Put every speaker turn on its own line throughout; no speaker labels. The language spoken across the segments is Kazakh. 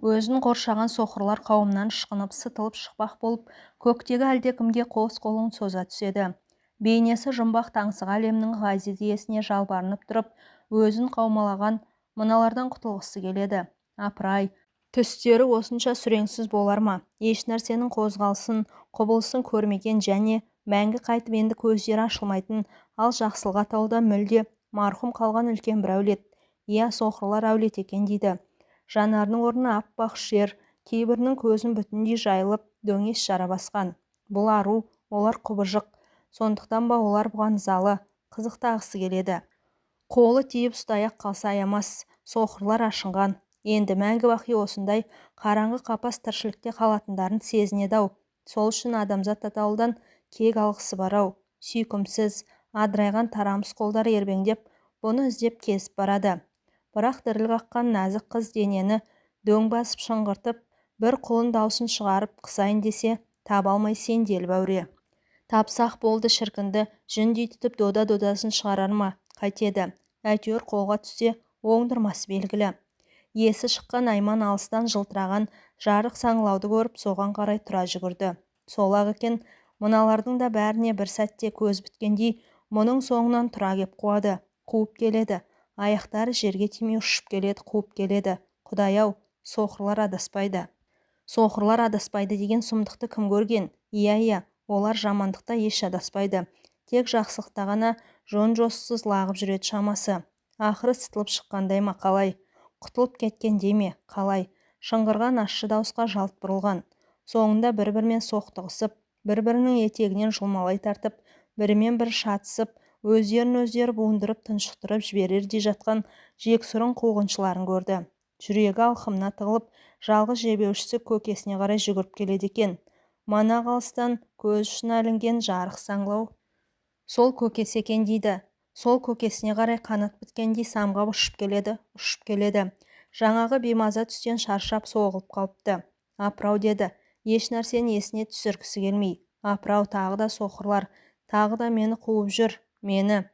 Өзін қоршаған соқырлар қауымнан ышқынып, сытылып шықпақ болып, көктегі әлдекімге қос қолын соза түседі. Бейнесі жұмбақ таңсық әлемнің ғазиз иесіне жалбарынып тұрып, өзін қаумалаған мыналардан құтылғысы келеді. Апырай, түстері осынша сүреңсіз болар ма? Еш нәрсенің қозғалысын, құбылысын көрмеген және мәңгі қайтып енді көздері ашылмайтын, ал жақсылық атаулыда мүлде марқұм қалған үлкен бір әулет. Иә, соқырлар әулет екен дейді. Жанарының орнына аппақ шер, кейбірінің көзін бүтіндей жайылып, дөңес жара басқан. Бұл ару, олар құбыжық. Сондықтан ба олар бұған ызалы, қызықтағысы келеді. Қолы тиіп ұстай-ақ қалса аямас. Соқырлар ашынған. Енді мәңгі бақи осындай қараңғы қапас тіршілікте қалатындарын сезінеді-ау. Сол үшін адамзат атаулыдан кек алғысы бар-ау. Сүйкімсіз, адырайған тарамыс қолдар ербеңдеп, бұны іздеп kesіп барады. Бірақ діріл қаққан нәзік қыз денені дөң басып шыңғыртып, бір құлын даусын шығарып қысайын десе, таба алмай сенделіп әуре. Тапсақ болды шіркінді, жүндей тұтып додасын шығарар ма? Қайтеді. Әйтеуір қолға түссе, оңдырмасы белгілі. Есі шыққан Айман алыстан жылтыраған жарық саңлауды көріп, соған қарай тұра жүгірді. Сол-ақ екен, мыналардың да бәріне бір сәтте көз біткендей, мұның соңынан тұра кеп қуады, қуып келеді. Аяқтары жерге тимей ұшып келеді, қуып келеді. Құдай-ау, соқырлар адаспайды. Соқырлар адаспайды деген сұмдықты кім көрген? Иә, олар жамандықта еш адаспайды. Тек жақсылықта ғана жон-жоссыз лағып жүреді шамасы. Ақыры сытылып шыққандай ма, қалай? Құтылып кеткендей ме, қалай? Шыңғырған ащы дауысқа жалт бұрылған. Соңында бір-бірімен соқтығысып, бір-бірінің етегінен жұлмалай тартып, бірімен бірі шатысып, өздерін-өздері буындырып тұншықтырып жіберердей жатқан жексұрын қуғыншыларын көрді. Жүрегі алқымына тығылып, жалғыз жебеушісі көкесіне қарай жүгіріп келеді екен. Мана қалыстан көз ұшына ілінген жарық саңлау сол көкесі екен дейді. Сол көкесіне қарай қанат біткендей самғап ұшып келеді. Жаңағы беймаза түстен шаршап соғылып қалыпты. Апырау деді, еш нәрсені есіне түсіргісі келмей. Апырау, тағы да соқырлар, тағы да мені қуып жүр, мені.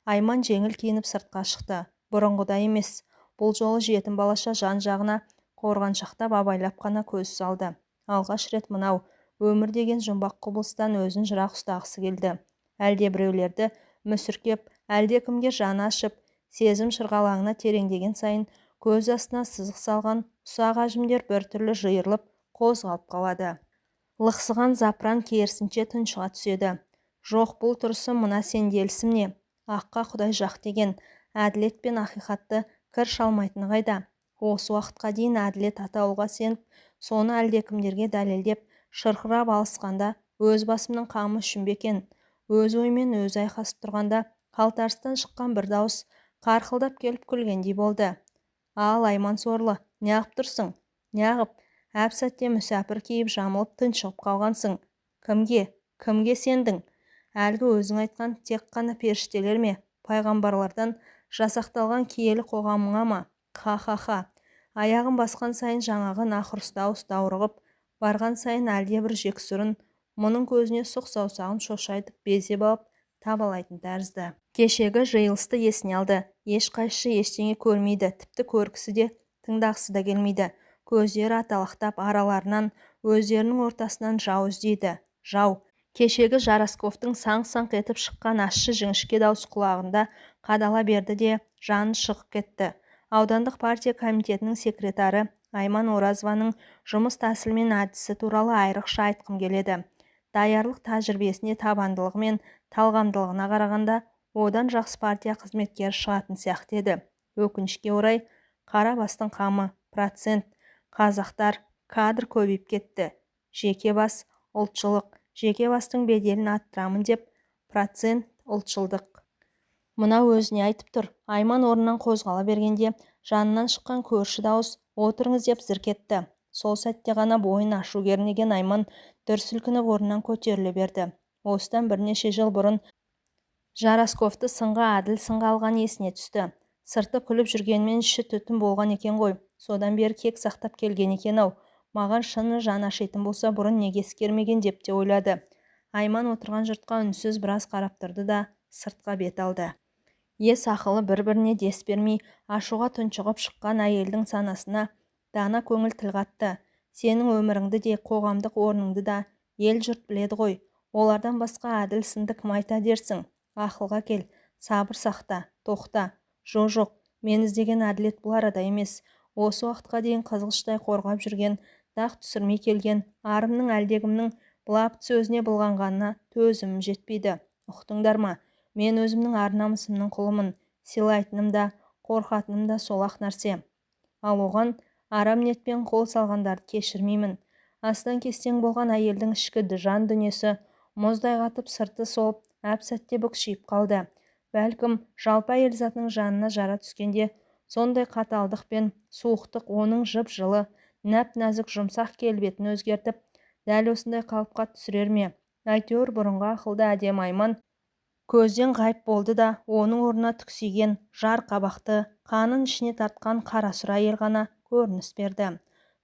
Айман жеңіл киініп сыртқа шықты. Бұрынғыдай емес. Бұл жолы жетім балаша жан-жағына қорғаншақтап абайлап қана көз салды. Алғаш рет мынау өмір деген жұмбақ құбылыстан өзін жырақ ұстағысы келді. Әлде біреулерді мүсіркеп, әлде кімге жаны ашып, сезім шырғалаңына тереңдеген сайын көз астына сызық салған ұсақ әжімдер біртүрлі жиырылып, қозғалып қалады. Лықсыған запыран керісінше тұншыға түседі. Жоқ, бұл тұрысы мына сенделісім не? Аққа Құдай жақ деген әділет пен ақиқатты кір шалмайтыны қайда? Осы уақытқа дейін әділет атаулыға сеніп, соны әлдекімдерге дәлелдеп, шырқырап алысқанда өз басымның қамы үшін бе екен? Өз оймен өзі айқасып тұрғанда қалтарыстан шыққан бір дауыс қарқылдап келіп күлгендей болды. Ал Айман сорлы, неғып тұрсың? Неғып? Әп сәтте мүсәпір киіп жамылып тұншығып қалғансың. Кімге сендің? Әлгі өзің айтқан тек қана періштелер ме? Пайғамбарлардан жасақталған киелі қоғамыңа ма? Ха. Аяғын басқан сайын жаңағы нақұрыс дауыс даурығып, барған сайын әлде бір жексұрын, мұның көзіне сұқ саусағын шошайтып безеп алып табалайтын тәрізді. Кешегі жиылысты есіне алды. Ешқайсысы ештеңе көрмейді, тіпті көргісі де, тыңдағысы да келмейді. Көздері аталақтап, араларынан, өздерінің ортасынан жау іздейді. Жау. Кешегі Жарасковтың саңқ-саңқ етіп шыққан ащы жіңішке дауыс құлағында қадала берді де жаны шығып кетті. Аудандық партия комитетінің секретары Айман Оразованың жұмыс тәсілі мен әдісі туралы айрықша айтқым келеді. Даярлық тәжірибесіне, табандылығы мен талғамдылығына қарағанда одан жақсы партия қызметкері шығатын сияқты еді. Өкінішке орай, қара бастың қамы, процент, қазақтар, кадр көбейіп кетті. Жеке бас, ұлтшылық, жеке бастың беделін арттырамын деп, процент, ұлтшылдық. Мына өзіне айтып тұр. Айман орнынан қозғала бергенде жанынан шыққан көрші дауыс отырыңыз деп зірк етті. Сол сәтте ғана бойын ашу кернеген Айман дүрсілкініп орнынан көтеріле берді. Осыдан бірнеше жыл бұрын Жарасковты сынға, әділ сынға алған есіне түсті. Сырты күліп жүргенмен іші түтін болған екен ғой. Содан бері кек сақтап келген екен-ау. Маған шыны жан ашитын болса, бұрын неге ескермеген деп те ойлады. Айман отырған жұртқа үнсіз біраз қарап тұрды да сыртқа бет алды. Ес ақылы бір-біріне дес бермей, ашуға тұншығып шыққан әйелдің санасына Дана көңіл тіл қатты. Сенің өміріңді де, қоғамдық орныңды да ел жұрт біледі ғой. Олардан басқа әділ сынды кім айта дерсің? Ақылға кел, сабыр сақта, тоқта. Жоқ, мен іздеген әділет бұл арада емес. Осы уақытқа дейін қызғыштай қорғап жүрген, дақ түсірмей келген арымның әлдегімнің былапыт сөзіне былғанғанына төзімім жетпейді. Ұқтыңдар ма? Мен өзімнің ар-намысымның құлымын. Сыйлайтыным да, қорқатыным да сол ақ нәрсе. Ал оған арам ниетпен қол салғандарды кешірмеймін. Астан-кестен болған әйелдің ішкі жан дүниесі мұздай қатып сырты солып, әп-сәтте бүкшиіп қалды. Бәлкім, жалпы әйел затының жанына жара түскенде, сондай қаталдық пен суықтық оның жып-жылы, нәп-нәзік жұмсақ келбетін өзгертіп, дәл осындай қалыпқа түсірер ме? Әйтеуір бұрынғы ақылды әдемі Айман көзден ғайып болды да, оның орнына түксиген, жар қабақты, қанын ішіне тартқан қарасұр әйел ғана көрініс берді.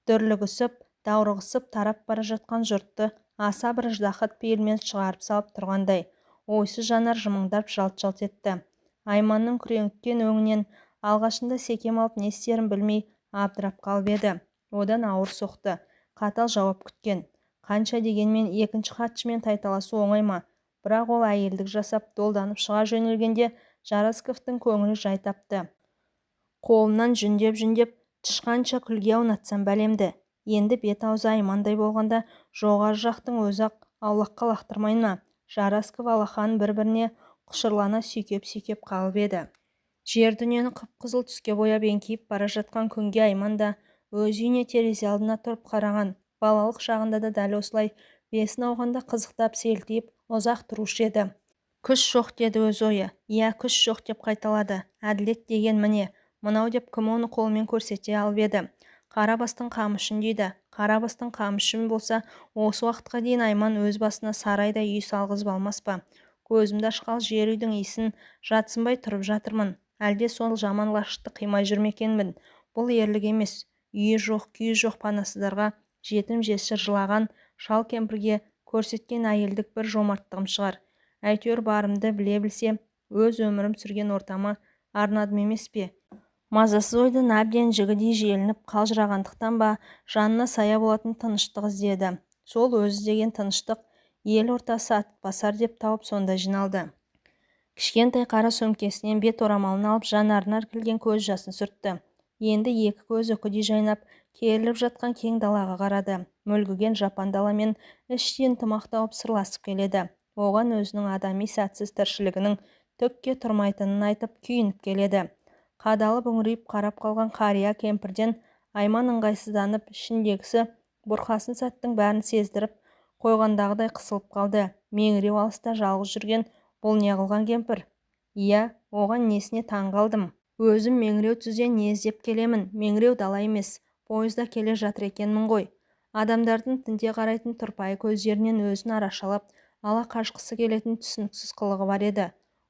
Дүрлігісіп, даурығысып тарап бара жатқан жұртты аса бір ыждахат пейілмен шығарып салып тұрғандай, ойсыз жанар жымыңдап жалт-жалт етті. Айманның күреңіткен өңінен алғашында секем алып не істерін білмей абдырап қалып еді. Одан ауыр соқты, қатал жауап күткен. Қанша дегенмен екінші хатшымен тайталасу оңай ма? Бірақ ол әйелдік жасап долданып шыға жөнелгенде Жарасковтың көңілі жай тапты. Қолынан жүндеп, тышқанша күлге аунатсам бәлемді. Енді бет аузы Аймандай болғанда жоғары жақтың өзі-ақ аулаққа лақтырмайын ма? Жарасков алақан бір-біріне құшырлана сүйкеп қалып еді. Жер дүниені қып-қызыл түске бояп еңкейіп бара жатқан күнге Айман да өз үйіне терезе алдына тұрып қараған. Балалық шағында да дәл осылай бесін ауғанда қызықтап селтиіп ұзақ тұрушы еді. Күш жоқ деді өз ойы. Иә, күш жоқ деп қайталады. Әділет деген міне, мынау деп кім оны қолмен көрсете алып еді. Қарабастың қамышын дейді. Қарабастың қамышын болса, осы уақытқа дейін Айман өз басына сарайда үй салғызып алмас па? Көзімді ашқалы жер үйдің иісін жатсынбай тұрып жатырмын. Әлде сол жаман лашықты қимай жүрмекенмін. Бұл ерлік емес. Үйі жоқ, күйі жоқ панасыздарға, жетім жесір жылаған шал кемпірге көрсеткен әйелдік бір жомарттығым шығар. Әйтеуір барымды біле білсе, өз өмірім сүрген ортама арнадым емес пе? Мазасыз ойдан әбден жігідей желініп қалжырағандықтан ба, жанына сая болатын тыныштық іздеді. Сол өзі деген тыныштық ел ортасы атбасар деп тауып сонда жиналды. Кішкентай қара сөмкесінен бет орамалын алып жанарына іркілген көз жасын сүртті. Енді екі көз үкідей жайнап, керіліп жатқан кең далаға қарады. Мүлгіген жапан даламен іштен ынтымақ тауып сырласып келеді. Оған өзінің адами сәтсіз тіршілігінің түкке тұрмайтынын айтып күйініп келеді. Қадалып үңірейіп қарап қалған қария кемпірден Айман ыңғайсызданып, ішіндегісі бұрқасын сәттің бәрін сездіріп қойғандағыдай қысылып қалды. Меңіреу алыста жалғыз жүрген бұл не қылған кемпір? Иә, оған несіне таң қалдым. Өзім Меңіреу түзден не іздеп келемін? Меңіреу дала емес, пойызда келе жатыр екенмін ғой. Адамдардың тінте қарайтын тұрпайы көздерінен өзін арашалап, ала қашқысы келетін түсініксіз қылығы бар еді.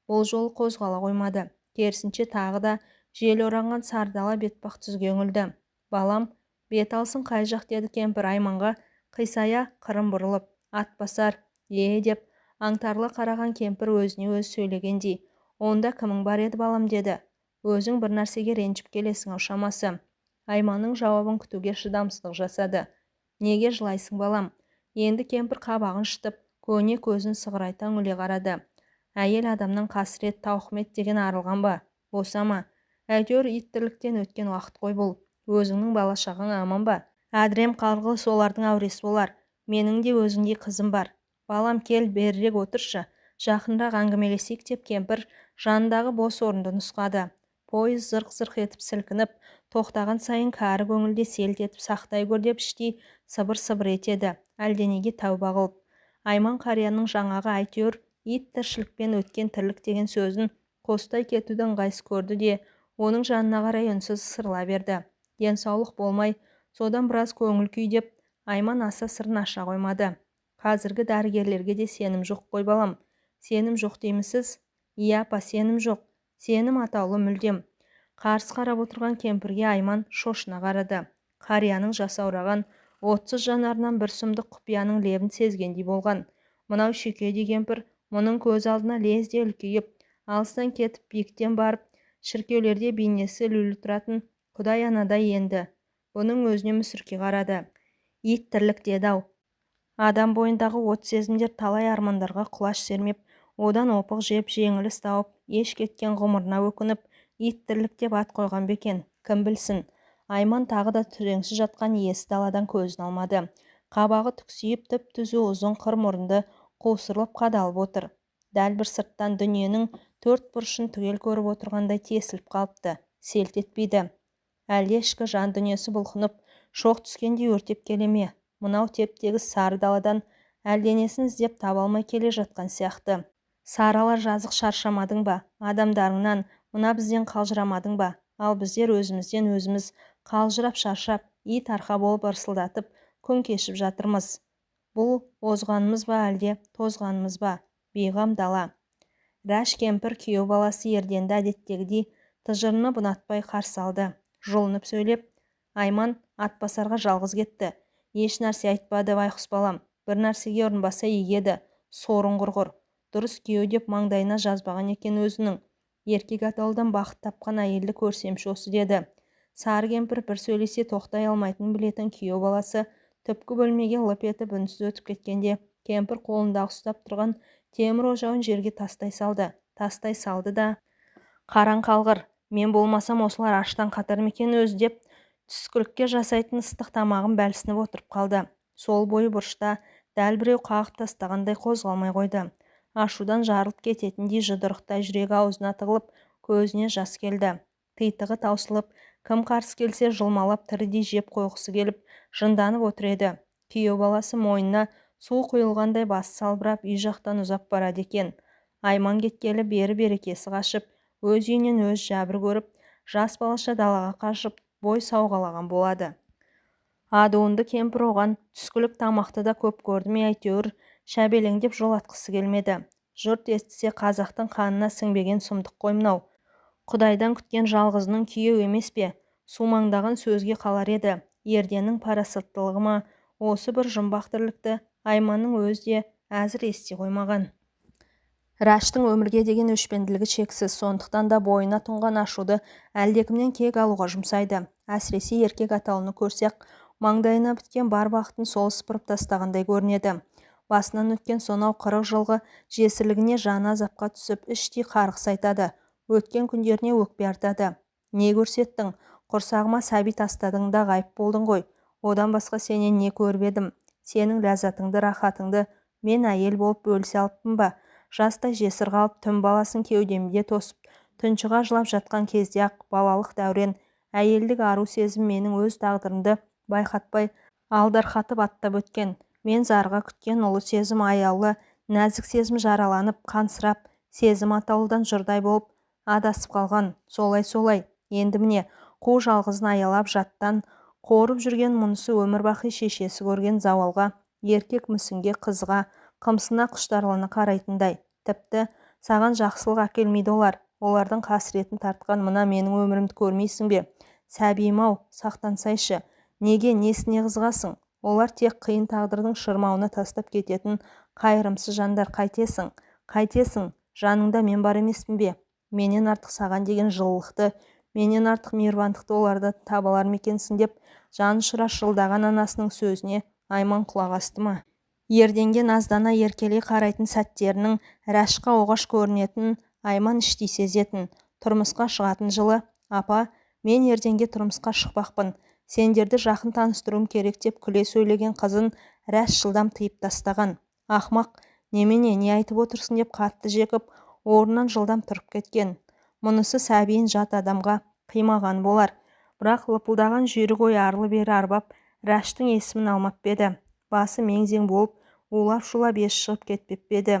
Бұл жолы қозғала қоймады. Керісінше тағы да жел оранған сардала бетпақ түзге үңілді. Балам, бет алсын қай жақ деді кемпір Айманға қисая қырын бұрылып. Атбасар, деп аңтарыла қараған кемпір өзіне өзі сөйлегендей. Онда кімің бар еді балам деді. Өзің бір нәрсеге ренжіп келесің ау шамасы. Айманның жауабын күтуге шыдамсыздық жасады. Неге жылайсың балам? Енді кемпір қабағын шытып, көне көзін сығырайта үңіле қарады. Әйел адамнан қасірет, тауқымет деген арылған ба? Босама. Әйтеуір ит тірліктен өткен уақыт қой бұл. Өзіңнің бала-шағаң аман ба? Әдірем қалғылы солардың әуресі болар. Менің де өзіңдей қызым бар. Балам, кел, берірек отыршы. Жақынырақ әңгімелесейік деп кемпір жанындағы бос орынды нұсқады. Пойыз зырқ-зырқ етіп сілкініп, тоқтаған сайын кәрі көңілде селт етіп сақтай көр деп іштей сыбыр-сыбыр етеді. Әлденеге тәуба қылып. Айман қарияның жаңағы әйтеуір ит тіршілікпен өткен тірлік деген сөзін қостай кетуді ыңғайсыз көрді де, оның жанына қарай үнсіз сырыла берді. Денсаулық болмай, содан біраз көңіл күй деп, Айман аса сырын аша қоймады. Қазіргі дәрігерлерге де сенім жоқ қой балам. Сенім жоқ деймісіз? Иә апа, сенім жоқ. Сенім атаулы мүлдем. Қарсы қарап отырған кемпірге Айман шошына қарады. Қарияның жасаураған, отсыз жанарынан бір сұмдық құпияның лебін сезгендей болған. Мынау шүйкедей кемпір, мұның көз алдына лезде үлкейіп, алыстан кетіп биіктен барып, шіркеулерде бейнесі лүлі тұратын Құдай анадай енді. Бұның өзіне мүсірке қарады. Ит тірлік деді-ау. Адам бойындағы от сезімдер талай армандарға құлаш сермеп, одан опық жеп, жеңіліс тауып, еш кеткен ғұмырына өкініп, ит тірлік деп ат қойған бекен, кім білсін. Айман тағы да түреңсіз жатқан иесі даладан көзін алмады. Қабағы түксиіп, түп-түзу ұзын қыр мұрынды қусырылып қадалып отыр. Дәл бір сырттан дүниенің төрт бұрышын түгел көріп отырғандай тесіліп қалыпты, селт етпейді. Әлде ішкі жан дүниесі бұлқынып, шоқ түскендей өртеп келе ме? Мынау теп-тегіс сары даладан әлденесін іздеп таба алмай келе жатқан сияқты. Сарала жазық шаршамадың ба? Адамдарыңнан, мына бізден қалжырамадың ба? Ал біздер өзімізден өзіміз қалжырап шаршап, ит арқа болып ырсылдатып, күн кешіп жатырмыз. Бұл озғанымыз ба әлде тозғанымыз ба? Бейғам дала. Рәш кемпір күйеу баласы Ерденді әдеттегідей тыжырынып ұнатпай қарсы алды. Жұлынып сөйлеп, Айман Атбасарға жалғыз кетті. Еш нәрсе айтпады, байқұс балам. Бір нәрсеге ұрынбаса егеді, сорын құрғыр. Дұрыс күйеу деп маңдайына жазбаған екен өзінің. Еркек атаулыдан бақыт тапқан әйелді көрсемші осы деді. Сары кемпір бір сөйлесе тоқтай алмайтын білетін күйеу баласы түпкі бөлмеге лып етіп үнсіз өтіп кеткенде, кемпір қолындағы ұстап тұрған темір ожауын жерге тастай салды да, қараң қалғыр, мен болмасам осылар аштан қатар мекен өзі деп, түскілікке жасайтын ыстық тамағын бәлсініп отырып қалды. Сол бойы бұрышта дәл біреу қағып тастағандай қозғалмай қойды. Ашудан жарылып кететіндей жұдырықтай жүрегі аузына тығылып, көзіне жас келді. Титығы таусылып, кім қарсы келсе жылмалап тірідей жеп қойғысы келіп, жынданып отыр еді. Күйеу баласы мойнына су құйылғандай басы салбырап, үй жақтан ұзап барады екен. Айман кеткелі бері берекесі қашып, өз үйінен өз жәбір көріп, жас балаша далаға қашып, бой сауғалаған болады. Адуынды кемпір оған түскілік тамақты да көп көрді ме әйтеуір, шәбелеңдеп жол атқысы келмеді. Жұрт естісе қазақтың қанына сіңбеген сұмдық қой мынау. Құдайдан күткен жалғызының күйеу емес пе? Сумаңдаған сөзге қалар еді. Ерденнің парасаттылығы ма? Осы бір жұмбақ тірлікті Айманның өзі де әзір ести қоймаған. Рәштің өмірге деген өшпенділігі шексіз, сондықтан да бойына тұнған ашуды әлдекімнен кек алуға жұмсайды. Әсіресе еркек атаулыны көрсек, маңдайына біткен бар бақытын сол сыпырып тастағандай көрінеді. Басынан өткен сонау 40 жылғы жесірлігіне жаны азапқа түсіп, іштей қарғыс айтады. Өткен күндеріне өкпе артады. Не көрсеттің? Құрсағыма сәби тастадың да ғайып болдың ғой. Одан басқа сенен не көріп едім? Сенің ләззатыңды, рахатыңды мен әйел болып бөлісе алыппын ба? Жастай жесір қалып, түн баласын кеудемде тосып, тұншыға жылап жатқан кезде ақ балалық дәурен, әйелдік ару сезім менің өз тағдырымды байқатпай алдарқатып аттап өткен. Мен зарға күткен ұлы сезім аяулы, нәзік сезім жараланып, қансырап, сезім атаулыдан жұрдай болып адасып қалған. Солай. Енді міне, қу жалғызын аялап жаттан қорып жүрген мұнысы өмір-бақи шешесі көрген зауалға, еркек мүсінге, қызға, қымсына құштарлана қарайтындай. Тіпті саған жақсылық әкелмейді олар. Олардың қасіретін тартқан мына менің өмірімді көрмейсің бе? Сәбиім-ау, сақтансайшы. Неге, несіне қызғасың? Олар тек қиын тағдырдың шырмауына тастап кететін қайырымсыз жандар. Қайтесің? Жаныңда мен бар емеспін бе? Менен артық саған деген жылылықты, менен артық мейірбандықты оларда табалар мекенсің деп, жан ұшыра шылдаған анасының сөзіне Айман құлақ асты ма? Ерденге наздана еркелей қарайтын сәттерінің Рәшқа оғаш көрінетін Айман іштей сезетін. Тұрмысқа шығатын жылы, апа, мен Ерденге тұрмысқа шықпақпын, сендерді жақын таныстыруым керек деп күле сөйлеген қызын Рәш жылдам тыйып тастаған. Ақмақ, немене, не айтып отырсың деп қатты жекіп, орнынан жылдам тұрып кеткен. Мұнысы сәбиін жат адамға қимаған болар. Бірақ лыпылдаған жүйрік ой арлы-бері арбап, Рәштің есімін алмап еді. Басы мең-зең болып, улап-шулап ес шығып кетпеп еді.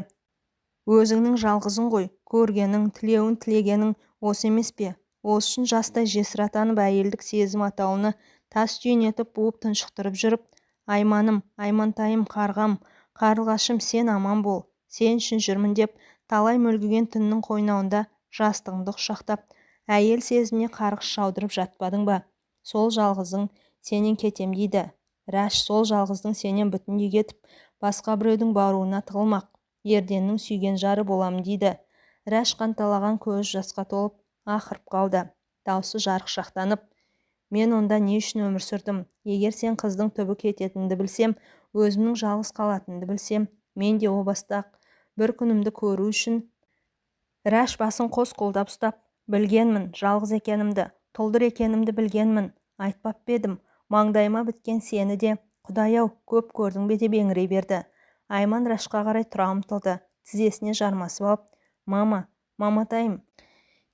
Өзіңнің жалғызың ғой, көргенің, тілеуін тілегенің осы емес пе? Осы үшін жастай жесір атанып, әйелдік сезім атауыны тас түйінетіп буып тұншықтырып жүріп, Айманым, Аймантайым, қарғам, қарлығашым, сен аман бол, сен үшін жүрмін деп, талай мүлгіген түннің қойнауында жастығыңды құшақтап, әйел сезіміне қарғыс жаудырып жатпадың ба? Сол жалғызың сенен кетем дейді. Рәш, сол жалғыздың сенен бүтіндей кетіп, басқа біреудің бауырына тығылмақ, Ерденнің сүйген жары боламын дейді. Рәш қанталаған көз жасқа толып, ақырып қалды. Даусы жарықшақтанып, Мен онда не үшін өмір сүрдім? Егер сен қыздың түбі кететінді білсем, өзімнің жалғыз қалатынды білсем, мен де о бастақ бір күнімді көру үшін. Рәш басын қос қолдап ұстап, білгенмін, жалғыз екенімді, тұлдыр екенімді білгенмін. Айтпап едім, маңдайыма біткен сені де, Құдай-ау, көп көрдің бе деп еңірей берді. Айман Рәшқа қарай тұра ұмтылды, тізесіне жармасып алып, мама, маматайым,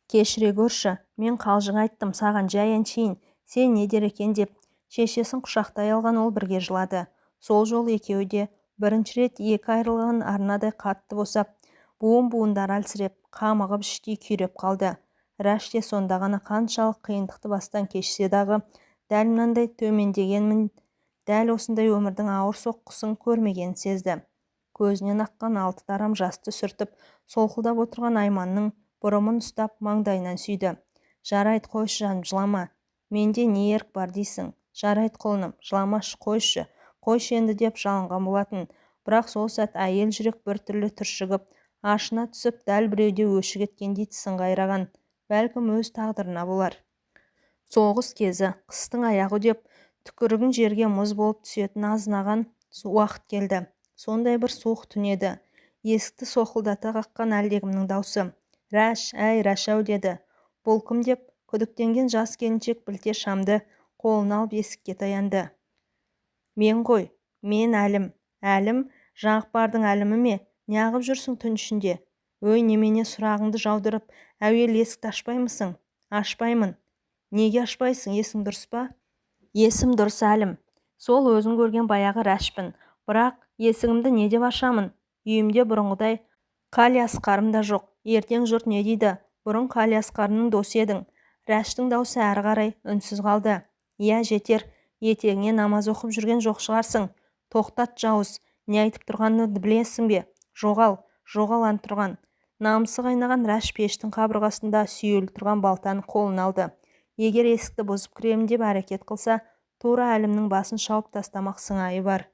кешіре көрші, мен қалжың айттым саған жай әншейін, сен не дер екен деп. Шешесін құшақтай алған ол бірге жылады. Сол жол екеуі де бірінші рет екі айрылған арнадай қатты босап, буын-буындар әлсіреп, қамығып іштей күйреп қалды. Рәш те сонда ғана қаншалық қиындықты бастан кешсе дағы, дәл мынандай төмендегенмін, дәл осындай өмірдің ауыр соққысын көрмегенін сезді. Көзінен аққан 6 тарам жасты сүртіп, солқылдап отырған Айманның бұрымын ұстап маңдайынан сүйді. Жарайды, қойшы жаным, жылама. Менде не ерік бар дейсің? Жарайды құлыным, жыламашы, қойшы енді деп жалынған болатын. Бірақ сол сәт әйел жүрек біртүрлі түршігіп, ашына түсіп, дәл біреуде өші кеткендей тісін қайраған. Бәлкім өз тағдырына болар. Соғыс кезі, қыстың аяғы деп, түкірігін жерге мұз болып түсетін азынаған уақыт келді. Сондай бір суық түн еді. Есікті соқылдата қаққан әлдекімнің даусы. Рәш, әй Рәш-ау деді. Бұл кім деп, күдіктенген жас келіншек білте шамды қолына алып есікке таянды. Мен ғой, мен Әлім. Әлім, Жағыпардың әлімі ме? Неғып жүрсің түн ішінде? Өй, немене сұрағыңды жаудырып, әуел есікті ашпаймысың? Ашпаймын. Неге ашпайсың, есің дұрыс па? Есім дұрыс Әлім. Сол өзің көрген баяғы Рәшпін. Бірақ есігімді не деп ашамын? Үйімде бұрынғыдай Қали Асқарым да жоқ. Ертең жұрт не дейді? Бұрын Қали Асқарының досы едің. Рәштің даусы әрі қарай үнсіз қалды. Иә, жетер. Етегіңе намаз оқып жүрген жоқ шығарсың. Тоқтат жауыз, не айтып тұрғаныңды білесің бе? Жоғал антұрған. Намысы қайнаған Рәш пештің қабырғасында сүйеулі тұрған балтаны қолына алды. Егер есікті бұзып кіремін деп әрекет қылса, тура Әлімнің басын шауып тастамақ сыңайы бар.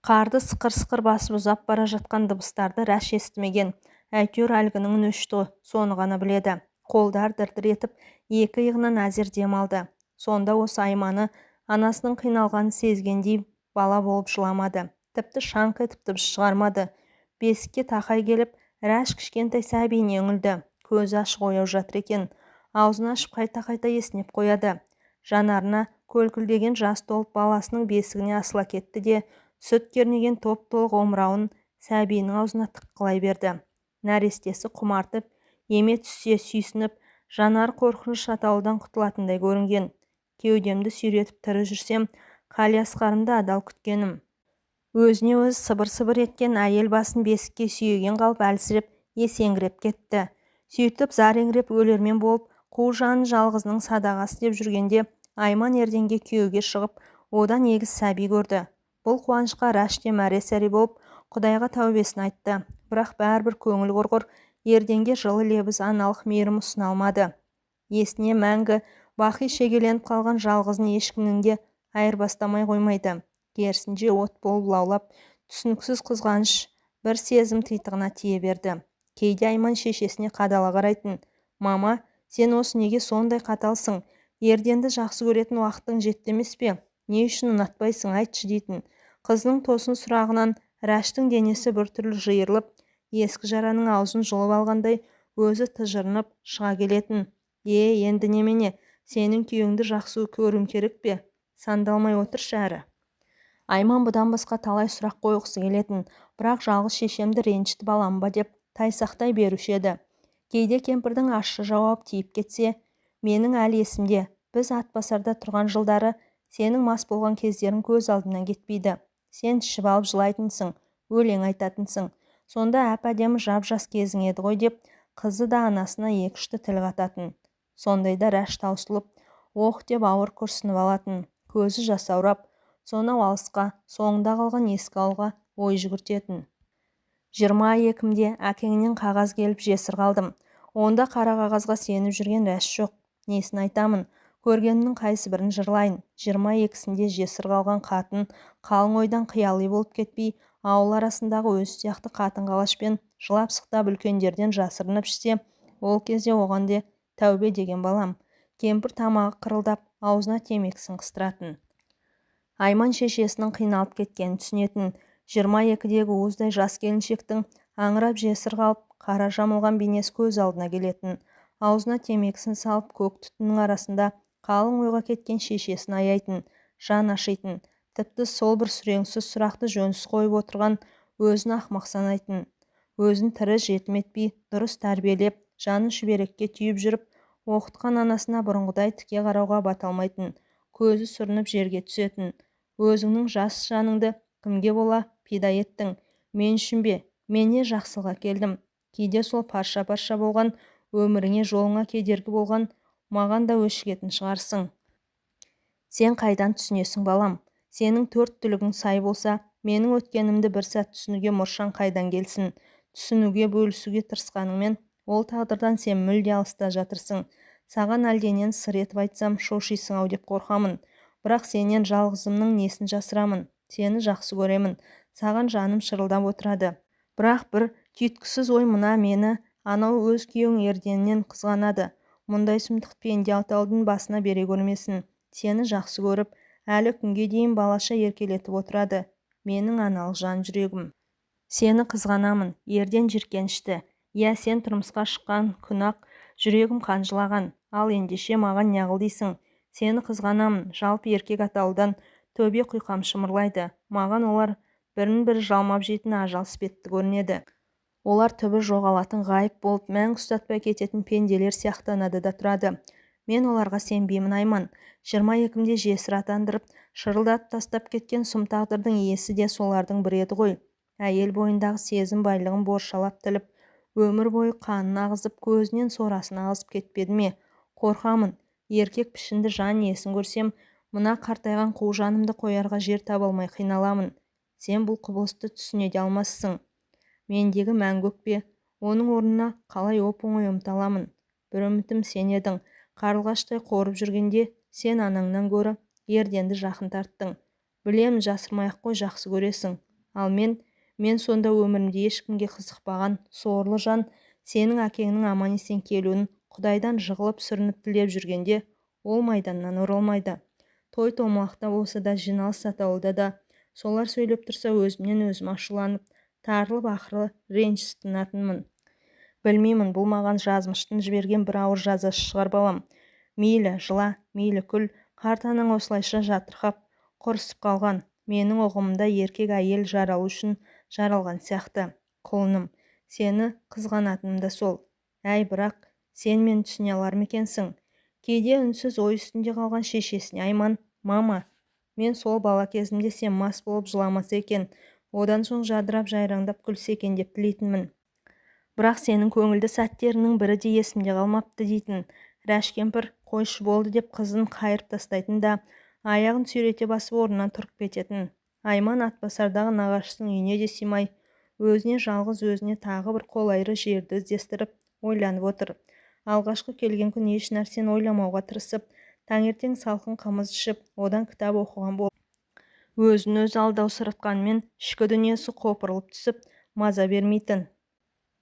Қарды сықыр-сықыр басып ұзап бара жатқан дыбыстарды Рәш естімеген. Әйтеуір әлгінің үні өшті, соны ғана біледі. Қолдар дір-дір етіп, екі иығынан әзер дем алды. Сонда осы Айманы анасының қиналғанын сезгендей бала болып жыламады. Тіпті шаңқ етіп дыбыс шығармады. Бесікке тақай келіп, Рәш кішкентай сәбиіне үңілді. Көзі ашық ояу жатыр екен. Аузын ашып қайта-қайта есінеп қояды. Жанарына көлкілдеген жас толып баласының бесігіне асыла кетті де, сүт кернеген топ-толық омырауын сәбиінің аузына тыққылай берді. Нәрестесі құмартып, еме түссе сүйсініп, жанар қорқыныш атаудан құтылатындай көрінген. Кеудемді сүйретіп тірі жүрсем, Қали Асқарымды адал күткенім. Өзіне өзі сыбыр-сыбыр еткен әйел басын бесікке сүйеген қалып әлсіреп, есеңгіреп кетті. Сөйтіп зареңгіреп өлермен болып, қу жанын жалғызының садағасы деп жүргенде, Айман Ерденге күйеуге шығып, одан егіз сәби көрді. Бұл қуанышқа Рәш те мәре-сәре болып, Құдайға тәубесін айтты. Бірақ бәрібір көңіл құрғыр, Ерденге жылы лебіз аналық мейірім ұсына алмады. Есіне мәңгі бақи шегеленіп қалған жалғызын ешкімнің де айырбастамай қоймайды. Керісінше от болып лаулап, түсініксіз қызғаныш бір сезім титығына тие берді. Кейде Айман шешесіне қадала қарайтын. Мама, сен осы неге сондай қаталсың? Ерденді жақсы көретін уақыттың жетті емес пе? Не үшін ұнатпайсың, айтшы дейтін. Қызының тосын сұрағынан Рәштің денесі біртүрлі жиырылып, ескі жараның аузын жұлып алғандай өзі тыжырынып шыға келетін. Енді немене, сенің күйеуіңді жақсы көруім керек пе? Сандалмай отыршы әрі. Айман бұдан басқа талай сұрақ қойғысы келетін, бірақ жалғыз шешемді ренжітіп алам ба деп тайсақтай беруші еді. Кейде кемпірдің ащы жауап тиіп кетсе, менің әлі есімде, біз Атбасарда тұрған жылдары сенің мас болған кездерің көз алдынан кетпейді. Сен ішіп алып жылайтынсың, өлең айтатынсың. Сонда әп-әдемі жап-жас кезің еді ғой деп, қызы да анасына екі-үшті тіл қататын. Сондайда Рәш таусылып, оқ деп ауыр күрсініп алатын, көзі жасаурап, сонау алысқа, соңында қалған ескі ауылға ой жүгіртетін. 22-мде әкеңнен қағаз келіп жесір қалдым. Онда қара қағазға сеніп жүрген Рәш жоқ. Несін айтамын, көргенімнің қайсы бірін жырлайын. 22-сінде жесір қалған қатын қалың ойдан қиялы болып кетпей, ауыл арасындағы өз сияқты қатын-қалашпен жылап-сықтап үлкендерден жасырынып ішсе, ол кезде оған де тәубе деген балам. Кемпір тамағы қырылдап, аузына темекісін қыстыратын. Айман шешесінің қиналып кеткенін түсінетін, 22-дегі уыздай жас келіншектің аңырап жесір қалып, қара жамылған бейнесі көз алдына келетін. Аузына темекісін салып, көк түтіннің арасында қалың ойға кеткен шешесін аяйтын, жан ашитын, тіпті сол бір сүреңсіз сұрақты жөнсіз қойып отырған өзін ақымақ санайтын. Өзін тірі жетім етпей, дұрыс тәрбиелеп, жаны шүберекке түйіп жүріп, оқытқан анасына бұрынғыдай тіке қарауға бата алмайтын, көзі сүрініп жерге түсетін. Өзіңнің жас жаныңды кімге бола пида еттің? Мен үшін бе? Мен не жақсыға келдім? Кейде сол парша-парша болған өміріңе, жолыңа кедергі болған маған да өшігетін шығарсың. Сен қайдан түсінесің, балам? Сенің төрт түлігің сай болса, менің өткенімді бір сәт түсінуге мұршаң қайдан келсін? Түсінуге, бөлісуге тырысқаныңмен, ол тағдырдан сен мүлде алыста жатырсың. Саған әлденен сыр етіп айтсам, шошисың-ау деп қорқамын. Бірақ сенен жалғызымның несін жасырамын? Сені жақсы көремін. Саған жаным шырылдап отырады. Бірақ бір түйткісіз ой мына мені анау өз күйеуің Ерденнен қызғанады. Мұндай сұмдық пенде атаудың басына бере көрмесін. Сені жақсы көріп, әлі күнге дейін балаша еркелетіп отырады. Менің аналық жан жүрегім. Сені қызғанамын, Ерден жиіркенішті. Иә, сен тұрмысқа шыққан күн-ақ жүрегім қанжылаған. Ал ендеше маған неғыл дейсің? Сені қызғанамын, жалпы еркек атаулыдан төбе құйқам шымырлайды. Маған олар бірін-бірі жалмап жейтін ажал іспетті көрінеді. Олар түбі жоғалатын, ғайып болып, мәңгі ұстатпай кететін пенделер сияқтанады да тұрады. Мен оларға сенбеймін, Айман. 22-мде жесір атандырып, шырылдатып тастап кеткен сұм тағдырдың иесі де солардың бірі еді ғой. Әйел бойындағы сезім байлығын боршалап тіліп, өмір бойы қанын ағызып, көзінен сорасын ағызып кетпеді ме? Қорқамын. Еркек пішінді жан иесін көрсем, мына қартайған қу жанымды қоярға жер таба алмай қиналамын. Сен бұл құбылысты түсіне де алмассың. Мендегі мәңгі өкпе, оның орнына қалай оп-оңай ұмталамын. Бір үмітім сен едің. Қарлығаштай қорып жүргенде сен анаңнан гөрі Ерденді жақын тарттың. Білемін, жасырмай-ақ қой, жақсы көресің. Ал мен сонда өмірімде ешкімге қызықпаған сорлы жан, сенің әкеңнің аман-есен келуін Құдайдан жығылып сүрініп тілеп жүргенде, ол майданнан оралмайды. Той-томалақта болса да, жиналыс атаулыда да, солар сөйлеп тұрса өзімнен өзім ашуланып, тарылып ақыры ренжіс тынатынмын. Білмеймін, бұл маған жазмыштың жіберген бір ауыр жазасы шығар, балам. Мейлі жыла, мейлі күл, қарт анаң осылайша жатырқап, құрысып қалған. Менің ұғымымда еркек әйел жаралу үшін жаралған сияқты. Құлыным, сені қызғанатыным да сол. Әй, бірақ сен мені түсіне алар ма екенсің? Кейде үнсіз ой үстінде қалған шешесіне, Айман, мама, мен сол бала кезімде сен мас болып жыламаса екен, одан соң жадырап жайраңдап күлсе екен деп тілейтінмін. Бірақ сенің көңілді сәттерінің бірі де есімде қалмапты дейтін. Рәш кемпір қойшы болды деп қызын қайырып тастайтын да, аяғын сүйрете басып орнынан тұрып кететін. Айман Атбасардағы нағашысының үйіне де симай, өзіне жалғыз өзіне тағы бір қолайры жерді іздестіріп, ойланып отыр. Алғашқы келген күн еш нәрсені ойламауға тырысып, таңертең салқын қымыз ішіп, одан кітап оқыған болып, өзін-өзі алдаусыратқанмен ішкі дүниесі қопырылып түсіп, маза бермейтін.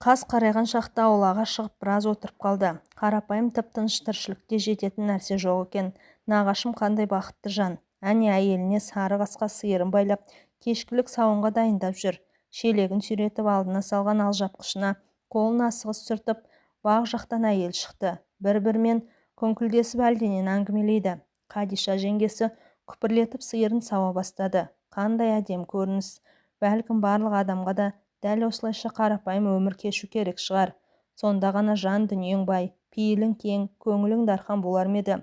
Қас қарайған шақта аулаға шығып біраз отырып қалды. Қарапайым тып-тыныш тіршілікте жететін нәрсе жоқ екен. Нағашым қандай бақытты жан. Әне әйеліне сары қасқа сиырын байлап, кешкілік сауынға дайындап жүр. Шелегін сүйретіп алдына салған алжапқышына қолын асығыс сүртіп, бақ жақтан әйел шықты. Бір-бірімен күңкілдесіп әлденен әңгімелейді. Қадиша жеңгесі күпірлетіп сиырын сауа бастады. Қандай әдем көрініс. Бәлкім барлық адамға да дәл осылайша қарапайым өмір кешу керек шығар. Сонда ғана жан дүниең бай, пейілің кең, көңілің дархан болар ма еді.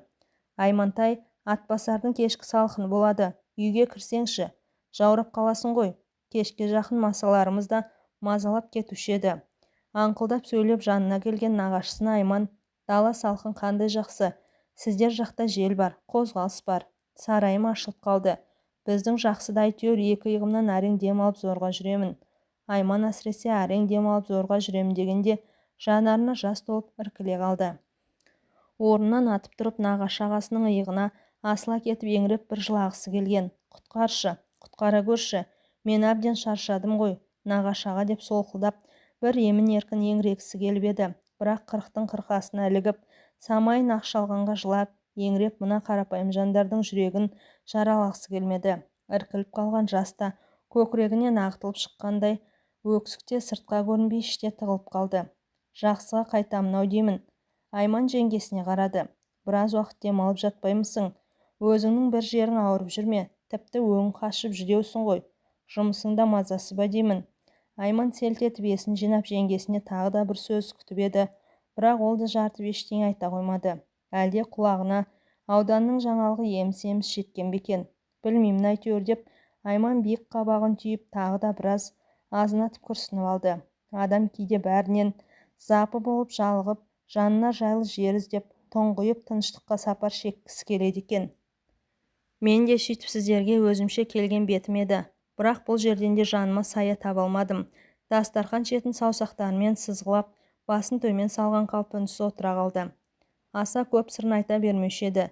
Аймантай, Атбасардың кешкі салқыны болады. Үйге кірсеңші. Жаурап қаласың ғой. Кешке жақын масаларымыз да мазалап кетуші еді. Аңқылдап сөйлеп жанына келген нағашысына Айман, дала салқын қандай жақсы. Сіздер жақта жел бар, қозғалыс бар. Сарайым ашылып қалды. Біздің жақсы да әйтеуір екі иығымнан әрең дем алып зорға жүремін. Айман әсіресе әрең дем алып зорға жүремін дегенде жанарына жас толып іркіле қалды. Орнынан атып тұрып нағашы ағасының иығына асыла кетіп еңіреп бір жылағысы келген. Құтқаршы, құтқара көрші. Мен әбден шаршадым ғой, нағашы аға деп солқылдап, бір емін-еркін еңірегісі келіп еді. Бірақ қырықтың қырқасына ілігіп, самайын ақ шалғанға жылап, еңіреп мына қарапайым жандардың жүрегін жаралағысы келмеді. Іркіліп қалған жаста көкірегінен ағытылып шыққандай өксікте сыртқа көрінбей іште тығылып қалды. Жақсыға қайтамын-ау деймін. Айман жеңгесіне қарады. Біраз уақыт демалып жатпаймысың? Өзіңнің бір жерің ауырып жүрме, тіпті өң қашып жүдеусің ғой. Жұмысыңда мазасы ба деймін. Айман селт етіп есін жинап жеңгесіне тағы да бір сөз күтіп еді, бірақ ол да жартып ештеңе айта қоймады. Әлде құлағына ауданның жаңалығы еміс-еміс жеткен бе екен? Білмеймін әйтеуір деп Айман биік қабағын түйіп тағы да біраз азынатып күрсініп алды. Адам кейде бәрінен запы болып жалығып, жанына жайлы жер іздеп, тұңғиып тыныштыққа сапар шеккісі келеді екен. Мен де сөйтіп сіздерге өзімше келген бетім еді. Бірақ бұл жерден де жаныма сая таба алмадым. Дастархан шетін саусақтарымен сызғылап, басын төмен салған қалпы үнсіз отыра қалды. Аса көп сырын айта бермеуші еді.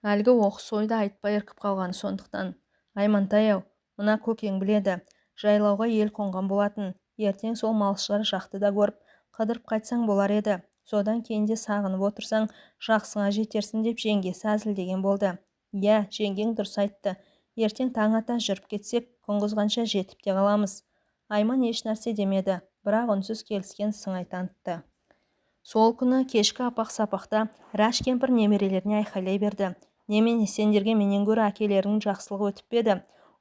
Әлгі оқыс ойды айтпай іркіп қалғаны сондықтан. Аймантай-ау, мына көкең біледі. Жайлауға ел қонған болатын. Ертең сол малшылар жақты да көріп, қыдырып қайтсаң болар еді. Содан кейін де сағынып отырсаң, жақсыңа жетерсің деп жеңгесі әзілдеген болды. Иә, жеңгең дұрыс айтты. Ертең таң ата жүріп кетсек, күн қызғанша жетіп те қаламыз. Айман еш нәрсе демеді, бірақ үнсіз келіскен сыңай танытты. Сол күні кешкі апақ-сапақта Рәш кемпір немерелеріне айқайлай берді. Немене, сендерге менен гөрі әкелерінің жақсылығы өтіп еді?